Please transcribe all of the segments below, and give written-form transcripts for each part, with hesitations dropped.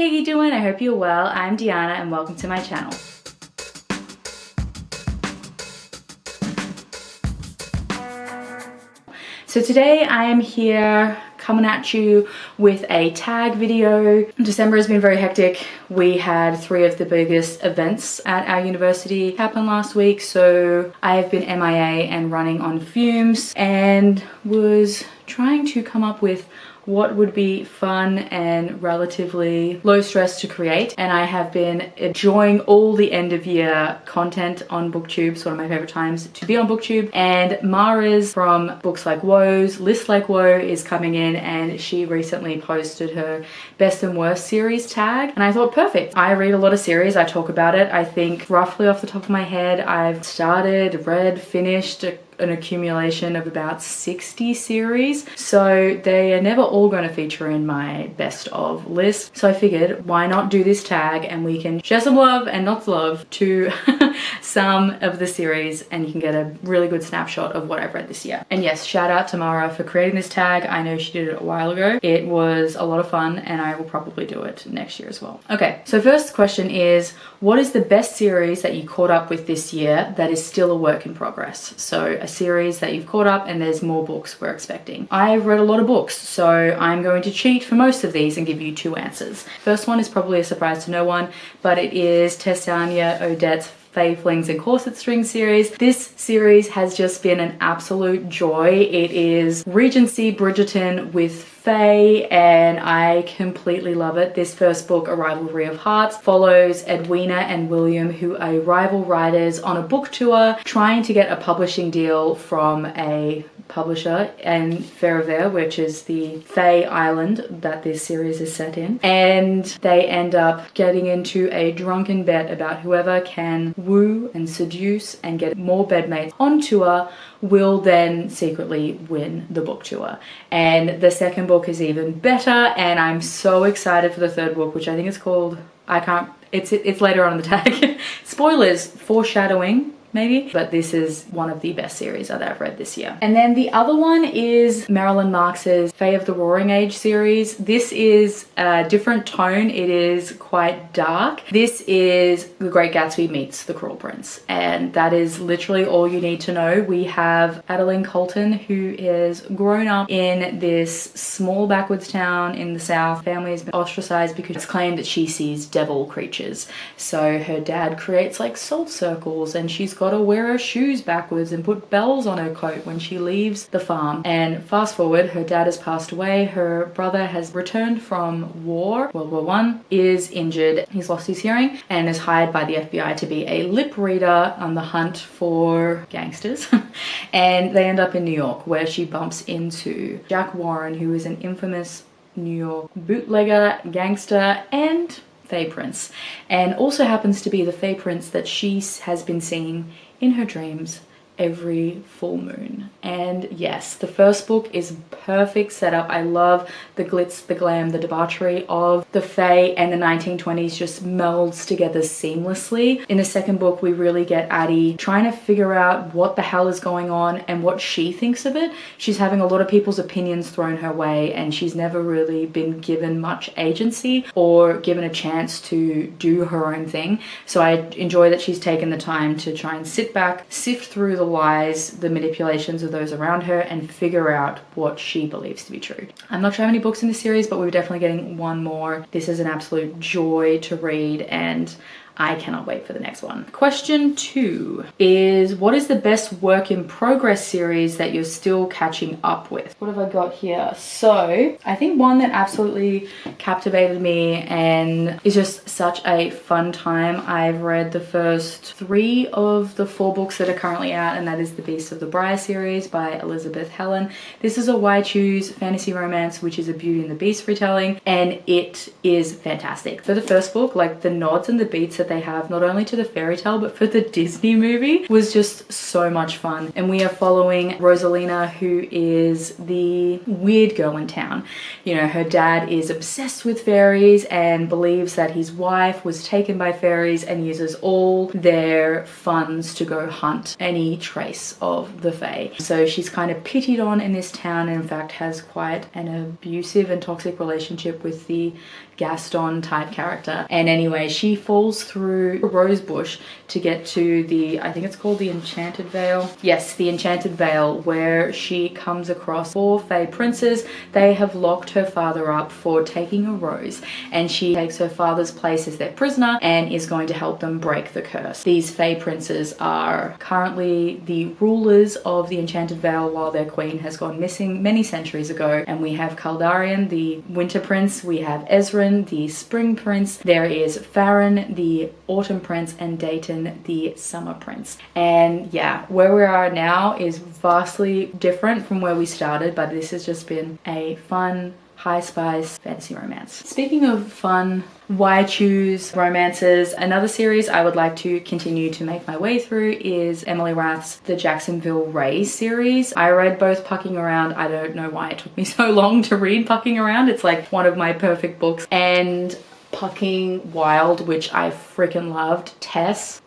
how you doing? I hope you're well. I'm Deanna and welcome to my channel. So today I am here coming at you with a tag video. December has been very hectic. We had 3 of the biggest events at our university happen last week, so I have been MIA and running on fumes and was trying to come up with what would be fun and relatively low stress to create, and I have been enjoying all the end of year content on booktube. It's one of my favorite times to be on booktube, and Mara's from Books Like Woes, List Like Woe is coming in, and she recently posted her best and worst series tag, and I thought perfect. I read a lot of series, I talk about it. I think roughly off the top of my head I've started, read, finished an accumulation of about 60 series, so they are never all going to feature in my best of list. So I figured, why not do this tag and we can share some love and not love to some of the series, and you can get a really good snapshot of what I've read this year. And yes, shout out to Mara for creating this tag. I know she did it a while ago. It was a lot of fun and I will probably do it next year as well. Okay, so first question is, what is the best series that you caught up with this year that is still a work in progress? So a series that you've caught up and there's more books we're expecting. I've read a lot of books, so I'm going to cheat for most of these and give you 2 answers. First one is probably a surprise to no one, but it is Testania Odette's Fae Flings and Corset String series. This series has just been an absolute joy. It is Regency Bridgerton with Fae, and I completely love it. This first book, A Rivalry of Hearts, follows Edwina and William, who are rival writers on a book tour trying to get a publishing deal from a publisher in Fairvale, which is the Fae island that this series is set in, and they end up getting into a drunken bet about whoever can woo and seduce and get more bedmates on tour will then secretly win the book tour. And the second book is even better, and I'm so excited for the third book, which I think is called, it's later on in the tag. Spoilers, foreshadowing maybe, but this is one of the best series that I've read this year. And then the other one is Marilyn Marx's Fae of the Roaring Age series. This is a different tone. It is quite dark. This is The Great Gatsby meets The Cruel Prince, and that is literally all you need to know. We have Adeline Colton, who is grown up in this small backwoods town in the south. Family has been ostracized because it's claimed that she sees devil creatures. So her dad creates like salt circles, and she's got to wear her shoes backwards and put bells on her coat when she leaves the farm. And fast forward, her dad has passed away, her brother has returned from war, World War I, is injured, he's lost his hearing, and is hired by the FBI to be a lip reader on the hunt for gangsters. And they end up in New York, where she bumps into Jack Warren, who is an infamous New York bootlegger, gangster, and Fae Prince, and also happens to be the Fae Prince that she has been seeing in her dreams every full moon. And yes, the first book is perfect setup. I love the glitz, the glam, the debauchery of the Fae and the 1920s just melds together seamlessly. In the second book, we really get Addie trying to figure out what the hell is going on and what she thinks of it. She's having a lot of people's opinions thrown her way, and she's never really been given much agency or given a chance to do her own thing. So I enjoy that she's taken the time to try and sit back, sift through the lies, the manipulations of those around her, and figure out what she believes to be true. I'm not sure how many books in this series, but we're definitely getting one more. This is an absolute joy to read, and I cannot wait for the next one. Question 2 is, what is the best work in progress series that you're still catching up with? What have I got here? So I think one that absolutely captivated me and is just such a fun time. I've read the first 3 of the 4 books that are currently out, and that is The Beast of the Briar series by Elizabeth Helen. This is a Why Choose fantasy romance, which is a Beauty and the Beast retelling, and it is fantastic. For the first book, like the nods and the beats that they have, not only to the fairy tale but for the Disney movie, was just so much fun. And we are following Rosalina, who is the weird girl in town. You know, her dad is obsessed with fairies and believes that his wife was taken by fairies, and uses all their funds to go hunt any trace of the Fae. So she's kind of pitied on in this town, and in fact has quite an abusive and toxic relationship with the Gaston type character. And anyway, she falls through a rose bush to get to the, I think it's called the Enchanted Vale. Yes, the Enchanted Vale, where she comes across 4 Fae princes. They have locked her father up for taking a rose, and she takes her father's place as their prisoner and is going to help them break the curse. These Fae princes are currently the rulers of the Enchanted Vale while their queen has gone missing many centuries ago. And we have Kaldarian, the Winter Prince, we have Ezrin, the Spring Prince, there is Farron, the Autumn Prince, and Dayton, the Summer Prince. And yeah, where we are now is vastly different from where we started, but this has just been a fun, high spice fantasy romance. Speaking of fun, why choose romances? Another series I would like to continue to make my way through is Emily Rath's The Jacksonville Rays series. I read both Pucking Around. I don't know why it took me so long to read Pucking Around. It's like one of my perfect books. And Pucking Wild, which I freaking loved. Tess.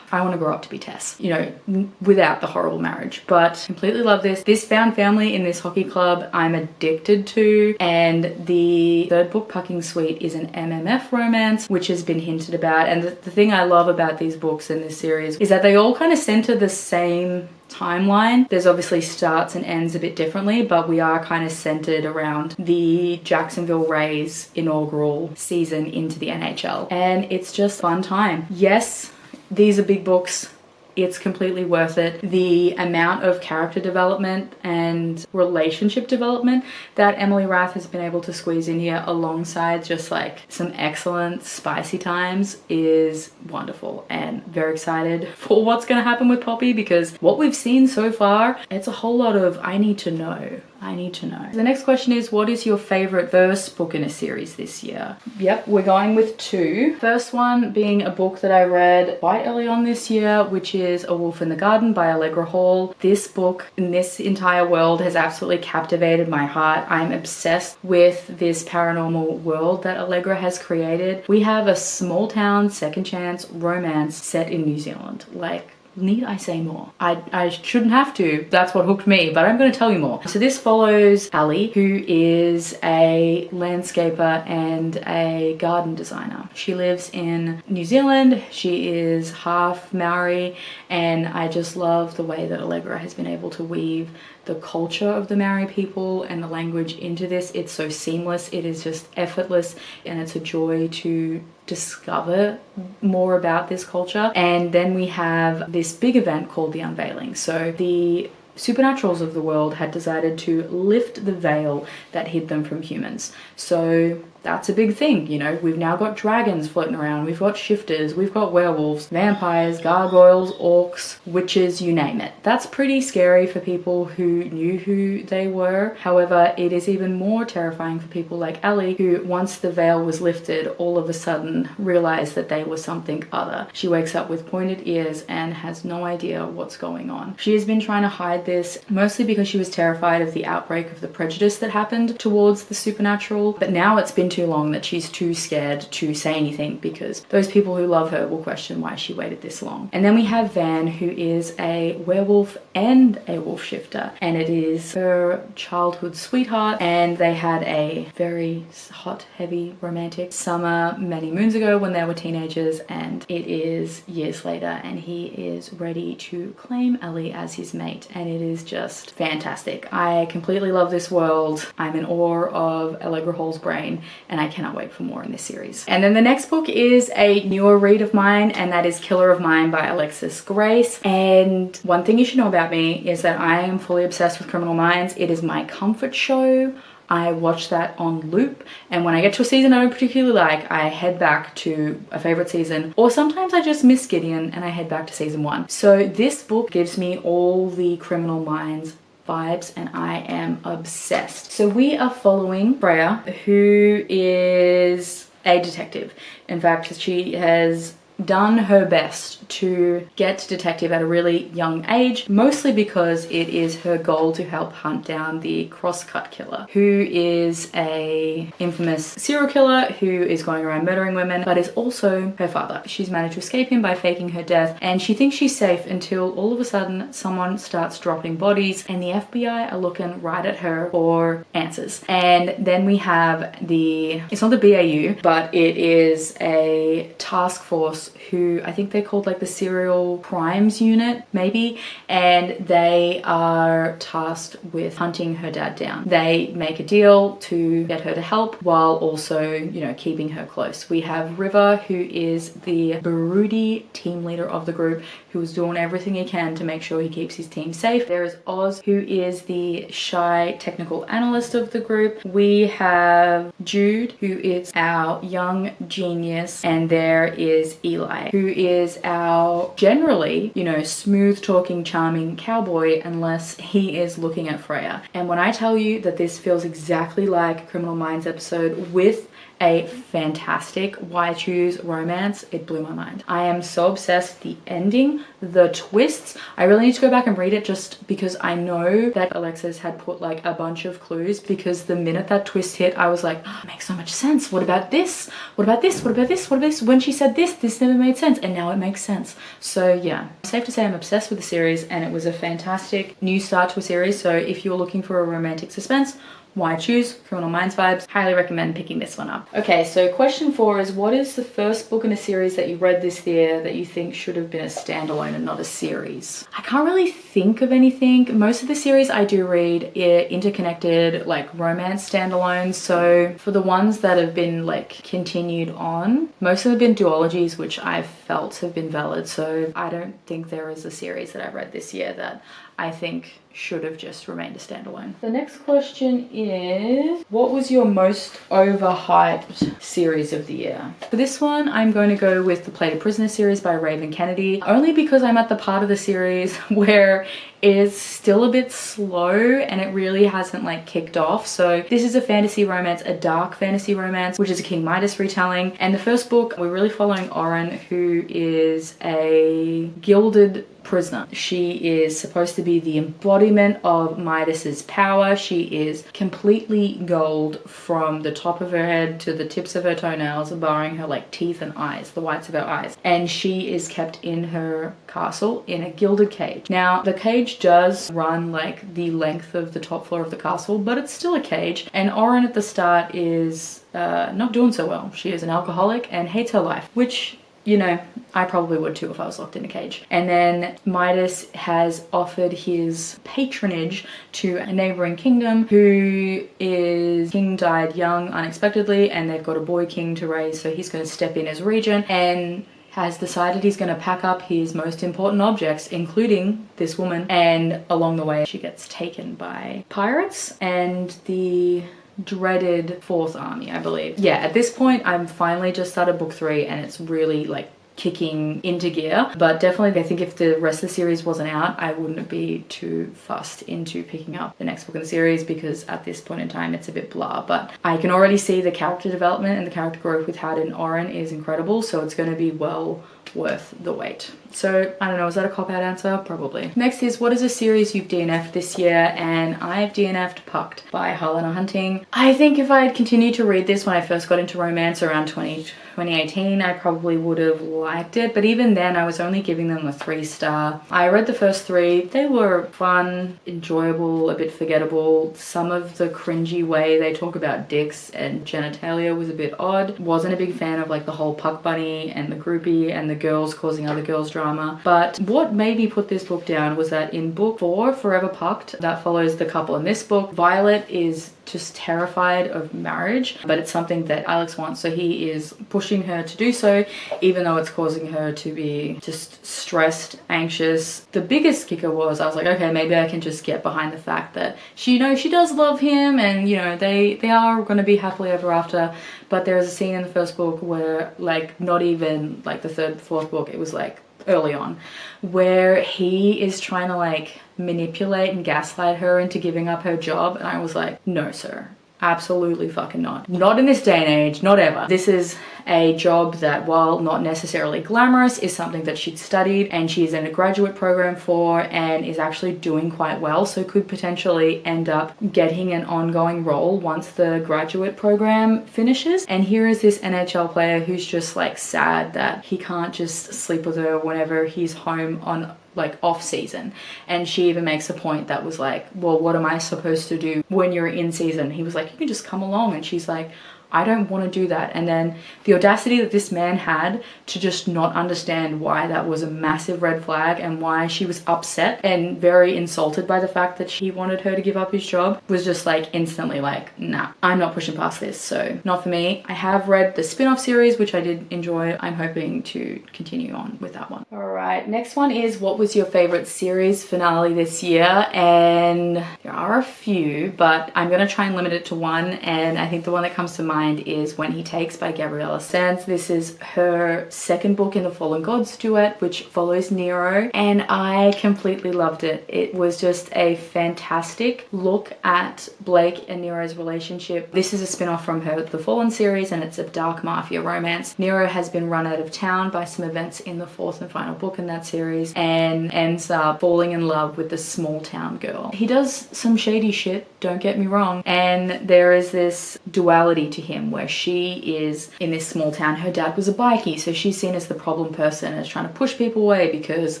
I want to grow up to be Tess, you know, without the horrible marriage, but completely love this. This found family in this hockey club I'm addicted to, and the third book, Pucking Sweet, is an MMF romance, which has been hinted about. And the thing I love about these books in this series is that they all kind of center the same timeline. There's obviously starts and ends a bit differently, but we are kind of centered around the Jacksonville Rays inaugural season into the NHL, and it's just fun time. Yes, these are big books. It's completely worth it. The amount of character development and relationship development that Emily Rath has been able to squeeze in here alongside just like some excellent spicy times is wonderful, and very excited for what's going to happen with Poppy, because what we've seen so far, it's a whole lot of I need to know. I need to know. The next question is, what is your favorite first book in a series this year? Yep, we're going with 2. First one being a book that I read quite early on this year, which is A Wolf in the Garden by Allegra Hall. This book in this entire world has absolutely captivated my heart. I'm obsessed with this paranormal world that Allegra has created. We have a small town second chance romance set in New Zealand. Like, need I say more? I shouldn't have to. That's what hooked me, but I'm going to tell you more. So this follows Ali, who is a landscaper and a garden designer. She lives in New Zealand. She is half Maori, and I just love the way that Allegra has been able to weave the culture of the Maori people and the language into this. It's so seamless. It is just effortless, and it's a joy to discover more about this culture. And then we have this big event called the Unveiling. So the supernaturals of the world had decided to lift the veil that hid them from humans. So that's a big thing, you know. We've now got dragons floating around, we've got shifters, we've got werewolves, vampires, gargoyles, orcs, witches, you name it. That's pretty scary for people who knew who they were. However, it is even more terrifying for people like Ellie, who once the veil was lifted, all of a sudden realized that they were something other. She wakes up with pointed ears and has no idea what's going on. She has been trying to hide this, mostly because she was terrified of the outbreak of the prejudice that happened towards the supernatural, but now it's been too long that she's too scared to say anything, because those people who love her will question why she waited this long. And then we have Van, who is a werewolf and a wolf shifter, and it is her childhood sweetheart, and they had a very hot, heavy, romantic summer many moons ago when they were teenagers, and it is years later, and he is ready to claim Ellie as his mate, and it is just fantastic. I completely love this world. I'm in awe of Allegra Hall's brain, and I cannot wait for more in this series. And then the next book is a newer read of mine, and that is Killer of Mine by Alexis Grace. And one thing you should know about me is that I am fully obsessed with Criminal Minds. It is my comfort show. I watch that on loop, and when I get to a season I don't particularly like, I head back to a favorite season, or sometimes I just miss Gideon and I head back to season 1. So this book gives me all the Criminal Minds vibes, and I am obsessed. So we are following Freya, who is a detective. In fact, she has done her best to get detective at a really young age, mostly because it is her goal to help hunt down the crosscut killer, who is a infamous serial killer who is going around murdering women, but is also her father. She's managed to escape him by faking her death, and she thinks she's safe until all of a sudden someone starts dropping bodies and the FBI are looking right at her for answers. And then we have it's not the BAU, but it is a task force who I think they're called like the Serial Crimes Unit, maybe, and they are tasked with hunting her dad down. They make a deal to get her to help while also, you know, keeping her close. We have River, who is the broody team leader of the group, who is doing everything he can to make sure he keeps his team safe. There is Oz, who is the shy technical analyst of the group. We have Jude, who is our young genius, and there is Eli, who is our generally, you know, smooth talking, charming cowboy, unless he is looking at Freya. And when I tell you that this feels exactly like a Criminal Minds episode with a fantastic why choose romance, it blew my mind. I am so obsessed with the ending, the twists. I really need to go back and read it just because I know that Alexis had put like a bunch of clues, because the minute that twist hit, I was like, oh, it makes so much sense. What about this? What about this? What about this? What about this? When she said this never made sense, and now it makes sense. So yeah, safe to say I'm obsessed with the series, and it was a fantastic new start to a series. So if you're looking for a romantic suspense, why choose? Criminal Minds vibes. Highly recommend picking this one up. Okay, so question 4 is, what is the first book in a series that you read this year that you think should have been a standalone and not a series? I can't really think of anything. Most of the series I do read are interconnected, like romance standalones. So for the ones that have been like continued on, most of them have been duologies, which I've felt have been valid. So I don't think there is a series that I've read this year that I think should have just remained a standalone. The next question is, what was your most overhyped series of the year? For this one, I'm going to go with the Play to Prisoner series by Raven Kennedy, only because I'm at the part of the series where it's still a bit slow and it really hasn't like kicked off. So this is a fantasy romance, a dark fantasy romance, which is a King Midas retelling. And the first book, we're really following Oren, who is a gilded prisoner. She is supposed to be the embodiment of Midas's power. She is completely gold from the top of her head to the tips of her toenails, barring her like teeth and eyes, the whites of her eyes. And she is kept in her castle in a gilded cage. Now, the cage does run like the length of the top floor of the castle, but it's still a cage. And Oren at the start is not doing so well. She is an alcoholic and hates her life, which, you know, I probably would too if I was locked in a cage. And then Midas has offered his patronage to a neighboring kingdom who is, king died young unexpectedly, and they've got a boy king to raise, so he's going to step in as regent, and has decided he's going to pack up his most important objects, including this woman. And along the way, she gets taken by pirates and the dreaded Fourth Army, I believe. Yeah, at this point, I'm finally just started book 3 and it's really like kicking into gear. But definitely, I think if the rest of the series wasn't out, I wouldn't be too fussed into picking up the next book in the series, because at this point in time, it's a bit blah. But I can already see the character development and the character growth with Had and Oren is incredible, so it's going to be well worth the wait. So I don't know, is that a cop-out answer? Probably. Next is, what is a series you've DNF'd this year? And I've DNF'd Pucked by Helena Hunting. I think if I had continued to read this when I first got into romance around 2018, I probably would have liked it, but even then I was only giving them a 3-star. I read the first 3. They were fun, enjoyable, a bit forgettable. Some of the cringy way they talk about dicks and genitalia was a bit odd. Wasn't a big fan of like the whole Puck Bunny and the groupie and the girls causing other girls drama. But what made me put this book down was that in book 4, Forever Pucked, that follows the couple in this book, Violet is just terrified of marriage, but it's something that Alex wants, so he is pushing her to do so, even though it's causing her to be just stressed, anxious. The biggest kicker was, I was like, okay, maybe I can just get behind the fact that she, you know, she does love him, and you know, they are going to be happily ever after. But there is a scene in the first book where, like, not even like the 3rd, 4th book, it was like early on, where he is trying to like manipulate and gaslight her into giving up her job, and I was like, no sir, Absolutely fucking not. Not in this day and age, not ever. This is a job that, while not necessarily glamorous, is something that she'd studied and she's in a graduate program for and is actually doing quite well, so could potentially end up getting an ongoing role once the graduate program finishes. And here is this NHL player who's just like sad that he can't just sleep with her whenever he's home on like off season. And she even makes a point that was like, well, what am I supposed to do when you're in season? He was like, you can just come along. And she's like, I don't want to do that. And then the audacity that this man had to just not understand why that was a massive red flag and why she was upset and very insulted by the fact that she wanted her to give up his job was just like instantly like, nah, I'm not pushing past this. So not for me. I have read the spin-off series, which I did enjoy. I'm hoping to continue on with that one. All right, next one is, what was your favorite series finale this year? And there are a few, but I'm going to try and limit it to one. And I think the one that comes to mind is When He Takes by Gabriella Sands. This is her second book in the Fallen Gods duet, which follows Nero, and I completely loved it. It was just a fantastic look at Blake and Nero's relationship. This is a spin-off from her The Fallen series, and it's a dark mafia romance. Nero has been run out of town by some events in the fourth and final book in that series and ends up falling in love with this small town girl. He does some shady shit, don't get me wrong, and there is this duality to him where she is in this small town. Her dad was a bikie, so she's seen as the problem person, as trying to push people away because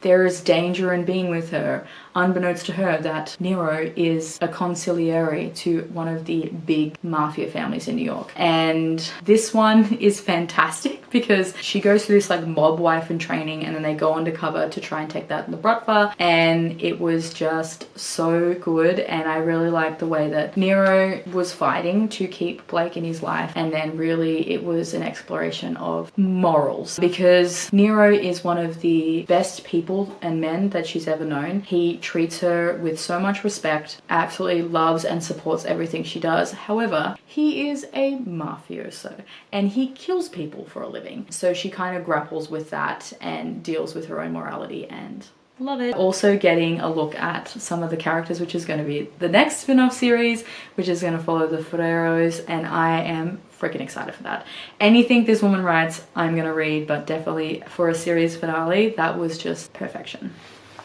there is danger in being with her, unbeknownst to her that Nero is a consigliere to one of the big mafia families in New York. And this one is fantastic because she goes through this like mob wife in training, and then they go undercover to try and take that in the Bratva, and it was just so good. And I really liked the way that Nero was fighting to keep Blake in his life, and then really it was an exploration of morals, because Nero is one of the best people and men that she's ever known. He treats her with so much respect, absolutely loves and supports everything she does. However, he is a mafioso and he kills people for a living. So she kind of grapples with that and deals with her own morality, and love it. Also getting a look at some of the characters, which is going to be the next spin-off series, which is going to follow the Ferreros, and I am freaking excited for that. Anything this woman writes, I'm going to read, but definitely for a series finale, that was just perfection.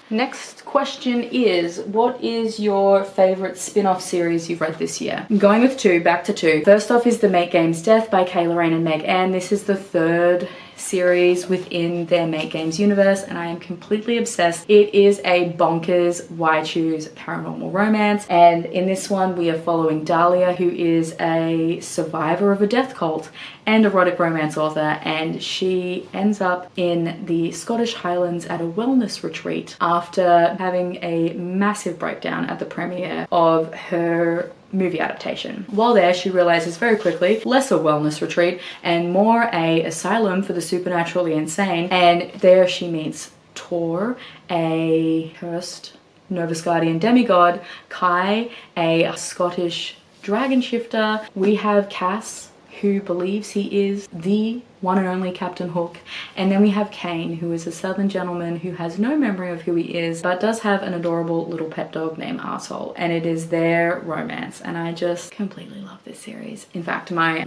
Next question is, what is your favorite spin-off series you've read this year? I'm going with two, back to two. First off is The Make Games Death by Kayla Rain and Meg Ann. This is the third series within their Make Games universe, and I am completely obsessed. It is a bonkers why choose paranormal romance, and in this one we are following Dahlia, who is a survivor of a death cult and erotic romance author, and she ends up in the Scottish Highlands at a wellness retreat after having a massive breakdown at the premiere of her movie adaptation. While there, she realizes very quickly less a wellness retreat and more a asylum for the supernaturally insane, and there she meets Tor, a cursed Nova Scotian demigod, Kai, a Scottish dragon shifter. We have Cass, who believes he is the one and only Captain Hook, and then we have Kane, who is a southern gentleman who has no memory of who he is, but does have an adorable little pet dog named Arsehole, and it is their romance, and I just completely love this series. In fact, my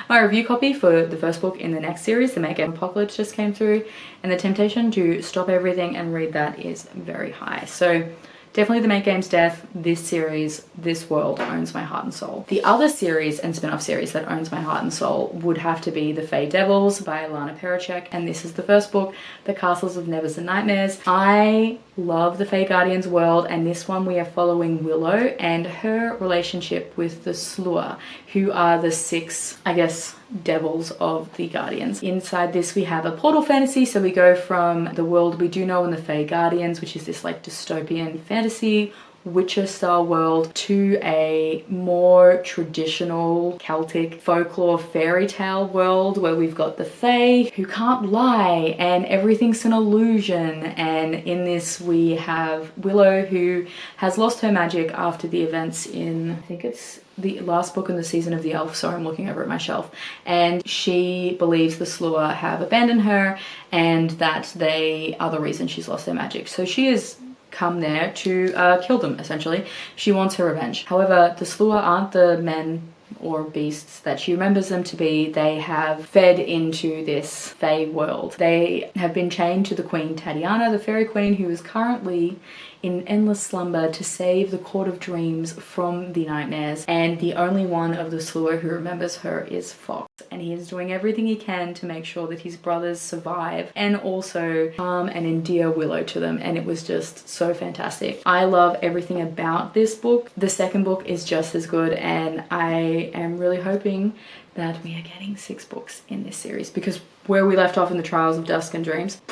my review copy for the first book in the next series, The Make Game Apocalypse, just came through, and the temptation to stop everything and read that is very high. So definitely The Make Games Death, this series, this world owns my heart and soul. The other series and spin-off series that owns my heart and soul would have to be The Fae Devils by Alana Pericek, and this is the first book, The Castles of Nevers and Nightmares. I love the Fae Guardians world, and this one we are following Willow and her relationship with the Slua, who are the six, I guess, devils of the Guardians. Inside this we have a portal fantasy, so we go from the world we do know in the Fae Guardians, which is this like dystopian fantasy Witcher style world, to a more traditional Celtic folklore fairy tale world where we've got the Fae who can't lie and everything's an illusion. And in this we have Willow, who has lost her magic after the events in, I think it's the last book in the season of the Elf, so I'm looking over at my shelf, and she believes the Slua have abandoned her and that they are the reason she's lost their magic. So she is come there to kill them, essentially. She wants her revenge. However, the Slua aren't the men or beasts that she remembers them to be, they have fed into this fae world. They have been chained to the Queen Tatiana, the fairy queen, who is currently in endless slumber to save the Court of Dreams from the nightmares, and the only one of the slew who remembers her is Fox, and he is doing everything he can to make sure that his brothers survive and also calm and endear Willow to them, and it was just so fantastic. I love everything about this book. The second book is just as good, and I am really hoping that we are getting 6 books in this series, because where we left off in the Trials of Dusk and Dreams,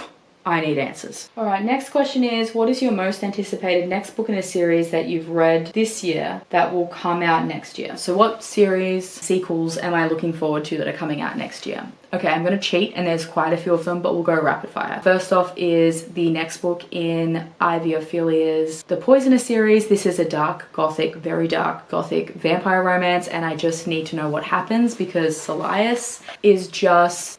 I need answers. All right, next question is, what is your most anticipated next book in a series that you've read this year that will come out next year? So what series, sequels am I looking forward to that are coming out next year? Okay, I'm gonna cheat, and there's quite a few of them, but we'll go rapid fire. First off is the next book in Ivy Ophelia's The Poisonous series. This is a dark gothic, very dark gothic vampire romance, and I just need to know what happens, because Salias is just...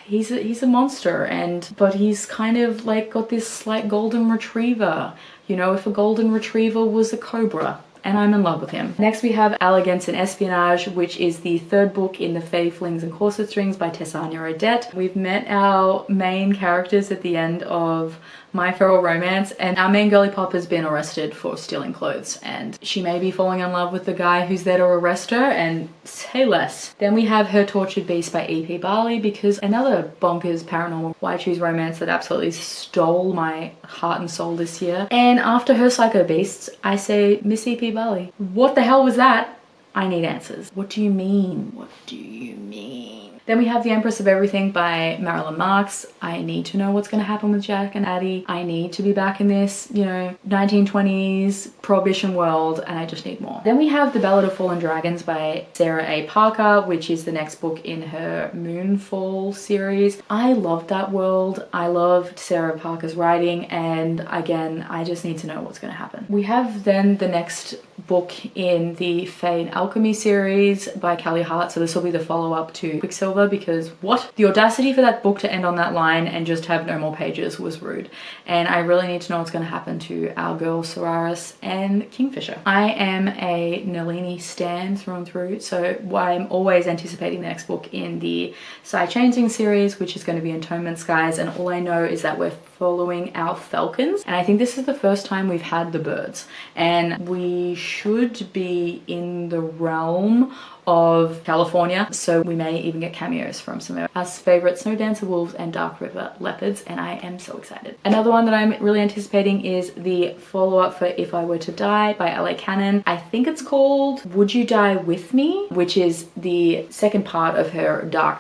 He's a monster, but he's kind of like got this slight golden retriever. You know, if a golden retriever was a cobra. And I'm in love with him. Next we have Elegance and Espionage, which is the third book in the Fae Flings and Corset Strings by Tessania Odette. We've met our main characters at the end of My Feral Romance, and our main girly pop has been arrested for stealing clothes, and she may be falling in love with the guy who's there to arrest her, and say less. Then we have Her Tortured Beast by E.P. Bali, because another bonkers paranormal why choose romance that absolutely stole my heart and soul this year. And after her Psycho Beasts, I say Miss E.P. Bali. What the hell was that? I need answers. What do you mean? What do you mean? Then we have The Empress of Everything by Marilyn Marks. I need to know what's going to happen with Jack and Addie. I need to be back in this, you know, 1920s Prohibition world, and I just need more. Then we have The Ballad of Fallen Dragons by Sarah A. Parker, which is the next book in her Moonfall series. I loved that world. I loved Sarah Parker's writing, and again, I just need to know what's going to happen. We have then the next book in the Fae and Alchemy series by Callie Hart, so this will be the follow-up to Quicksilver, because what? The audacity for that book to end on that line and just have no more pages was rude, and I really need to know what's going to happen to our girl Solaris and Kingfisher. I am a Nalini stan through and through, so I'm always anticipating the next book in the Psy Changing series, which is going to be Entombment Skies, and all I know is that we're following our falcons, and I think this is the first time we've had the birds, and we should be in the realm of California, so we may even get cameos from some of our favorite Snow Dancer wolves and Dark River leopards, and I am so excited. Another one that I'm really anticipating is the follow-up for If I Were to Die by LA Cannon. I think it's called Would You Die With Me, which is the second part of her dark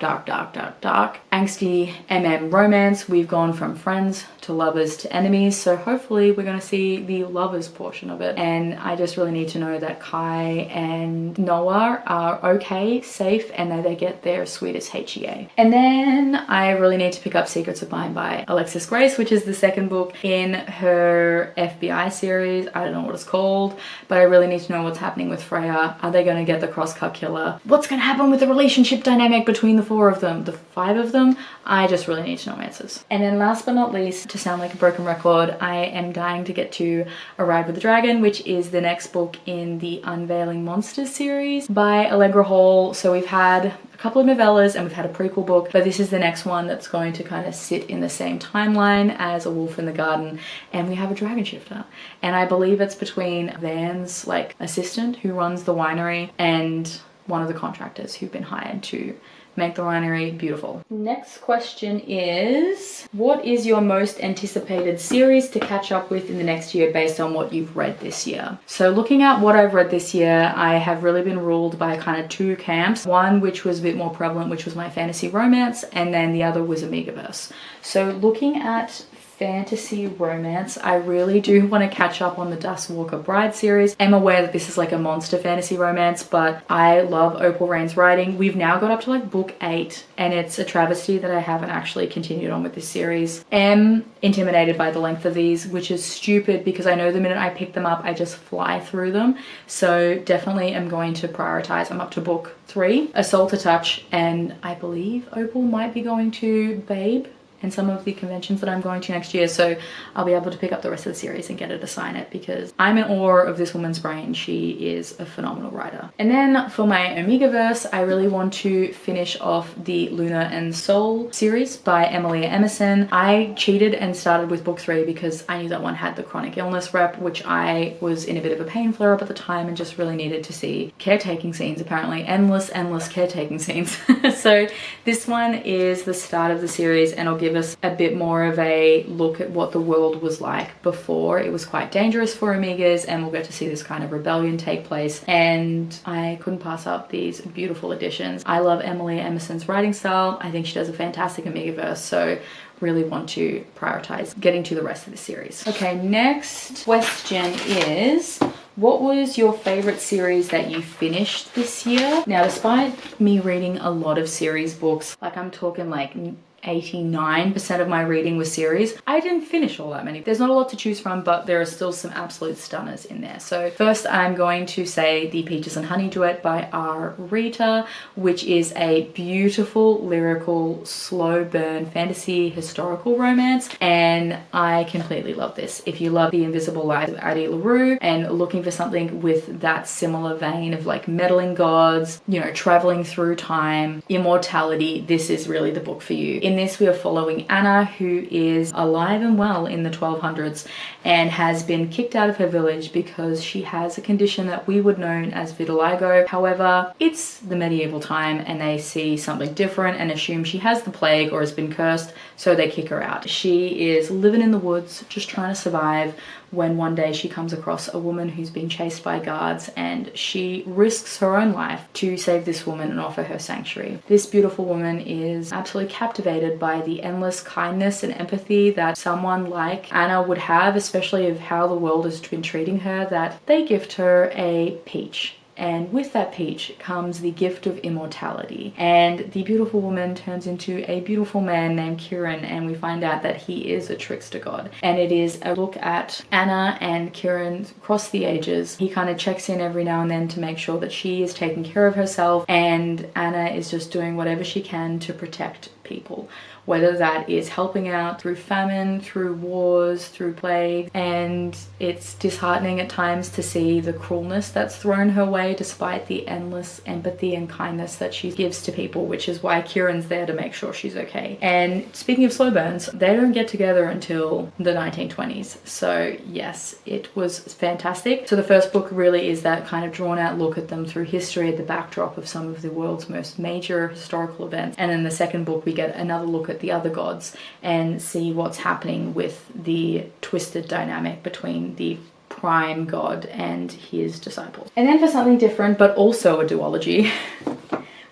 angsty romance. We've gone from friends to lovers to enemies, so hopefully we're going to see the lovers portion of it, and I just really need to know that Kai and Noah are okay, safe, and that they get their sweetest HEA. And then I really need to pick up Secrets of Mine by Alexis Grace, which is the second book in her FBI series. I don't know what it's called, but I really need to know what's happening with Freya. Are they going to get the crosscut killer? What's going to happen with the relationship dynamic between the 4 of them, the 5 of them? I just really need to know answers. And then last but not least, to sound like a broken record, I am dying to get to A Ride with the Dragon, which is the next book in the Unveiling Monsters series by Allegra Hall. So we've had a couple of novellas and we've had a prequel book, but this is the next one that's going to kind of sit in the same timeline as A Wolf in the Garden, and we have a dragon shifter, and I believe it's between Van's like assistant who runs the winery and one of the contractors who've been hired to make the winery beautiful. Next question is, what is your most anticipated series to catch up with in the next year based on what you've read this year? So looking at what I've read this year, I have really been ruled by kind of 2 camps. One which was a bit more prevalent, which was my fantasy romance, and then the other was Amigaverse. So looking at fantasy romance, I really do want to catch up on the Dustwalker Bride series. I'm aware that this is like a monster fantasy romance, but I love Opal Rain's writing. We've now got up to like book 8, and it's a travesty that I haven't actually continued on with this series. Am intimidated by the length of these, which is stupid because I know the minute I pick them up, I just fly through them. So definitely am going to prioritize. I'm up to book 3, Assault to Touch, and I believe Opal might be going to Babe in some of the conventions that I'm going to next year, so I'll be able to pick up the rest of the series and get her to sign it, because I'm in awe of this woman's brain. She is a phenomenal writer. And then for my Omegaverse, I really want to finish off the Luna and Soul series by Emily Emerson. I cheated and started with book 3 because I knew that one had the chronic illness rep, which I was in a bit of a pain flare up at the time and just really needed to see caretaking scenes, apparently. Endless caretaking scenes. So this one is the start of the series, and it'll give us a bit more of a look at what the world was like before it was quite dangerous for Omegas, and we'll get to see this kind of rebellion take place. And I couldn't pass up these beautiful additions. I love Emily Emerson's writing style. I think she does a fantastic Omegaverse, so really want to prioritize getting to the rest of the series. Okay, next question is, what was your favorite series that you finished this year? Now, despite me reading a lot of series books, like I'm talking like 89% of my reading was series, I didn't finish all that many. There's not a lot to choose from, but there are still some absolute stunners in there. So first, I'm going to say the Peaches and Honey duet by R. Rita, which is a beautiful, lyrical, slow burn fantasy historical romance, and I completely love this. If you love The Invisible Life of Addie LaRue and looking for something with that similar vein of like meddling gods, you know, traveling through time, immortality, this is really the book for you. In this, we are following Anna, who is alive and well in the 1200s and has been kicked out of her village because she has a condition that we would know as vitiligo. However, it's the medieval time and they see something different and assume she has the plague or has been cursed, so they kick her out. She is living in the woods, just trying to survive, when one day she comes across a woman who's been chased by guards, and she risks her own life to save this woman and offer her sanctuary. This beautiful woman is absolutely captivated by the endless kindness and empathy that someone like Anna would have, especially of how the world has been treating her, that they gift her a peach. And with that peach comes the gift of immortality. And the beautiful woman turns into a beautiful man named Kieran, and we find out that he is a trickster god. And it is a look at Anna and Kieran across the ages. He kind of checks in every now and then to make sure that she is taking care of herself, and Anna is just doing whatever she can to protect people, whether that is helping out through famine, through wars, through plague. And it's disheartening at times to see the cruelness that's thrown her way despite the endless empathy and kindness that she gives to people, which is why Kieran's there to make sure she's okay. And speaking of slow burns, they don't get together until the 1920s. So yes, it was fantastic. So the first book really is that kind of drawn out look at them through history, at the backdrop of some of the world's most major historical events. And then the second book, we get another look at the other gods and see what's happening with the twisted dynamic between the prime god and his disciples. And then for something different, but also a duology,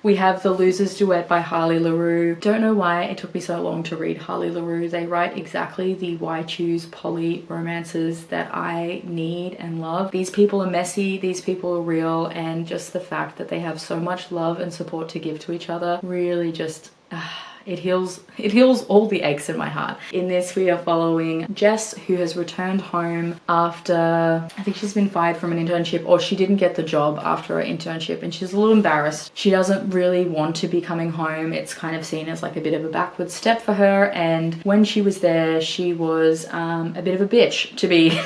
we have The Losers Duet by Harley LaRue. Don't know why it took me so long to read Harley LaRue. They write exactly the why choose poly romances that I need and love. These people are messy, these people are real, and just the fact that they have so much love and support to give to each other really just it heals all the aches in my heart. In this, we are following Jess, who has returned home after, I think she's been fired from an internship, or she didn't get the job after her internship, and she's a little embarrassed. She doesn't really want to be coming home. It's kind of seen as like a bit of a backward step for her, and when she was there, she was a bit of a bitch, to be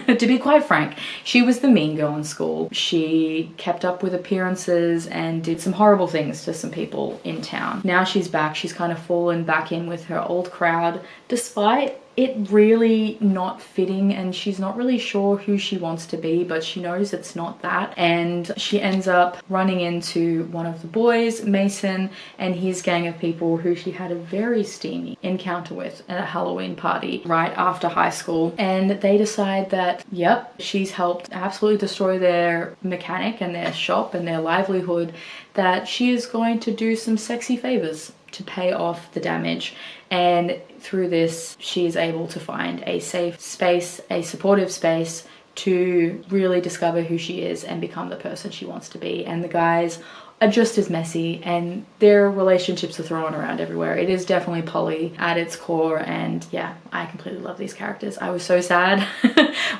to be quite frank. She was the mean girl in school. She kept up with appearances and did some horrible things to some people in town. Now she's back. She's kind of fallen back in with her old crowd, despite it really not fitting, and she's not really sure who she wants to be, but she knows it's not that. And she ends up running into one of the boys, Mason, and his gang of people who she had a very steamy encounter with at a Halloween party right after high school. And they decide that, yep, she's helped absolutely destroy their mechanic and their shop and their livelihood, that she is going to do some sexy favors to pay off the damage. And through this, she is able to find a safe space, a supportive space, to really discover who she is and become the person she wants to be. And the guys are just as messy, and their relationships are thrown around everywhere. It is definitely poly at its core, and yeah, I completely love these characters. I was so sad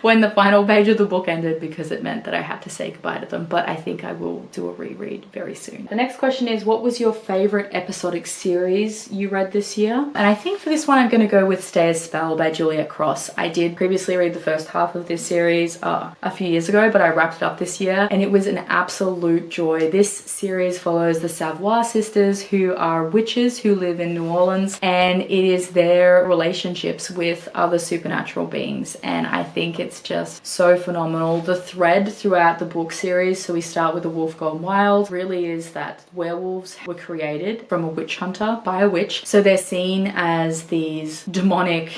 when the final page of the book ended because it meant that I had to say goodbye to them, but I think I will do a reread very soon. The next question is, what was your favorite episodic series you read this year? And I think for this one I'm going to go with Stay a Spell by Juliet Cross. I did previously read the first half of this series a few years ago, but I wrapped it up this year and it was an absolute joy. This series follows the Savoy sisters, who are witches who live in New Orleans, and it is their relationships with other supernatural beings, and I think it's just so phenomenal. The thread throughout the book series, so we start with The Wolf Gone Wild, really is that werewolves were created from a witch hunter by a witch, so they're seen as these demonic,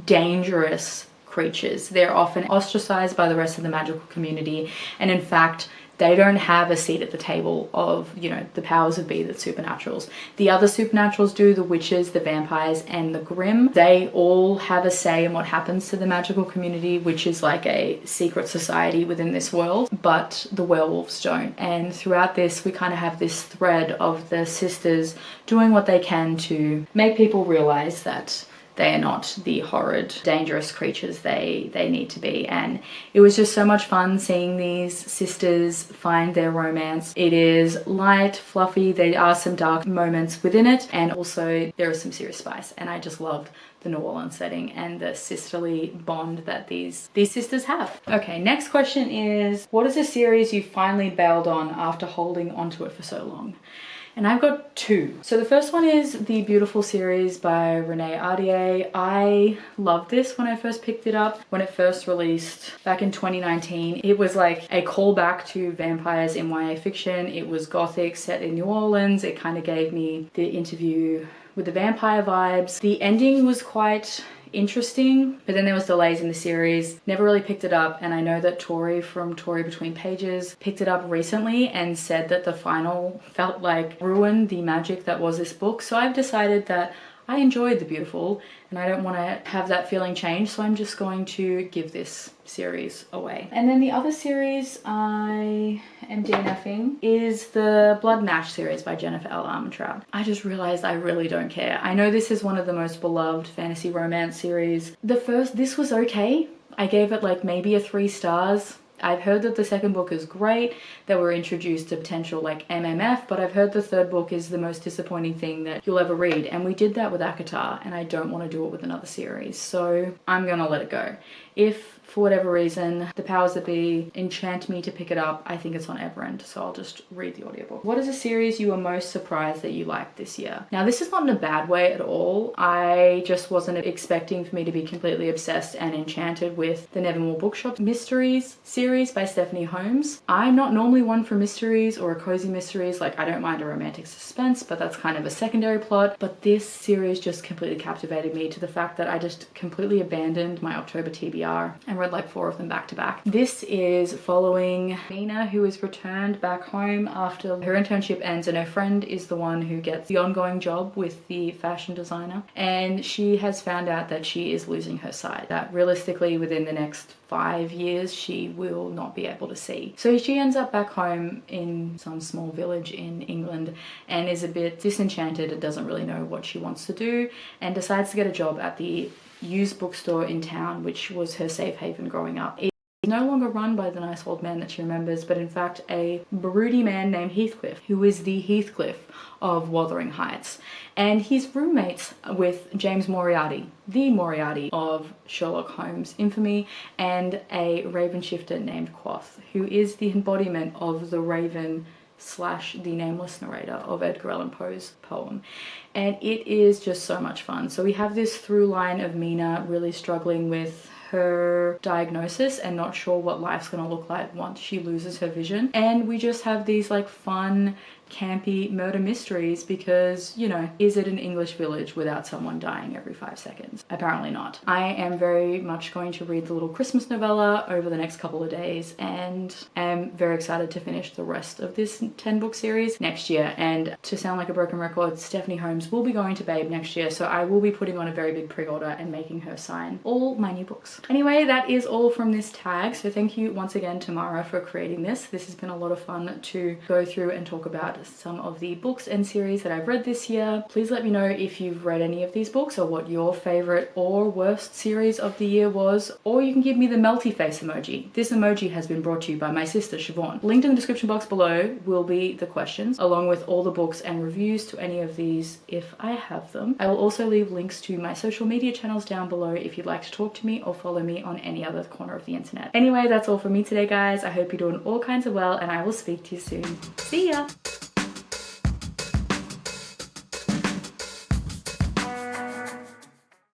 dangerous creatures. They're often ostracized by the rest of the magical community, and in fact they don't have a seat at the table of, you know, the powers of be, the supernaturals. The other supernaturals do, the witches, the vampires, and the Grimm. They all have a say in what happens to the magical community, which is like a secret society within this world, but the werewolves don't. And throughout this, we kind of have this thread of the sisters doing what they can to make people realize that they are not the horrid, dangerous creatures they need to be. And it was just so much fun seeing these sisters find their romance. It is light, fluffy, there are some dark moments within it, and also there is some serious spice. And I just loved the New Orleans setting and the sisterly bond that these sisters have. Okay, next question is, what is a series you finally bailed on after holding onto it for so long? And I've got two. So the first one is the Beautiful series by Renee Ardier. I loved this when I first picked it up, when it first released back in 2019. It was like a callback to vampires in YA fiction. It was gothic, set in New Orleans. It kind of gave me the Interview with the Vampire vibes. The ending was quite interesting, but then there was delays in the series. Never really picked it up, and I know that Tori from Tori Between Pages picked it up recently and said that the final felt like ruined the magic that was this book. So I've decided that I enjoyed The Beautiful and I don't want to have that feeling change, so I'm just going to give this series away. And then the other series I am DNFing is the Blood and Ash series by Jennifer L. Armentrout. I just realized I really don't care. I know this is one of the most beloved fantasy romance series. This was okay. I gave it like maybe a 3 stars. I've heard that the second book is great, that we're introduced to potential like MMF, but I've heard the third book is the most disappointing thing that you'll ever read. And we did that with ACOTAR, and I don't want to do it with another series. So I'm gonna let it go. If for whatever reason the powers that be enchant me to pick it up, I think it's on Everend, so I'll just read the audiobook. What is a series you were most surprised that you liked this year? Now this is not in a bad way at all. I just wasn't expecting for me to be completely obsessed and enchanted with the Nevermore Bookshop Mysteries series by Stephanie Holmes. I'm not normally one for mysteries or cozy mysteries. Like, I don't mind a romantic suspense, but that's kind of a secondary plot. But this series just completely captivated me to the fact that I just completely abandoned my October TBR and read like 4 of them back to back. This is following Mina, who is returned back home after her internship ends, and her friend is the one who gets the ongoing job with the fashion designer, and she has found out that she is losing her sight, that realistically within the next 5 years she will not be able to see. So she ends up back home in some small village in England and is a bit disenchanted and doesn't really know what she wants to do, and decides to get a job at the used bookstore in town, which was her safe haven growing up. It's no longer run by the nice old man that she remembers, but in fact a broody man named Heathcliff, who is the Heathcliff of Wuthering Heights, and he's roommates with James Moriarty, the Moriarty of Sherlock Holmes infamy, and a raven shifter named Quoth, who is the embodiment of the raven / the nameless narrator of Edgar Allan Poe's poem. And it is just so much fun. So we have this through line of Mina really struggling with her diagnosis and not sure what life's gonna look like once she loses her vision, and we just have these like fun campy murder mysteries because, you know, is it an English village without someone dying every 5 seconds? Apparently not. I am very much going to read the little Christmas novella over the next couple of days, and am very excited to finish the rest of this 10-book series next year. And to sound like a broken record, Stephanie Holmes will be going to Babe next year, so I will be putting on a very big pre-order and making her sign all my new books. Anyway, that is all from this tag, so thank you once again to Mara for creating this. This has been a lot of fun to go through and talk about some of the books and series that I've read this year. Please let me know if you've read any of these books or what your favorite or worst series of the year was, or you can give me the melty face emoji. This emoji has been brought to you by my sister Siobhan. Linked in the description box below will be the questions, along with all the books and reviews to any of these if I have them. I will also leave links to my social media channels down below if you'd like to talk to me or follow me on any other corner of the internet. Anyway, that's all for me today, guys. I hope you're doing all kinds of well, and I will speak to you soon. See ya!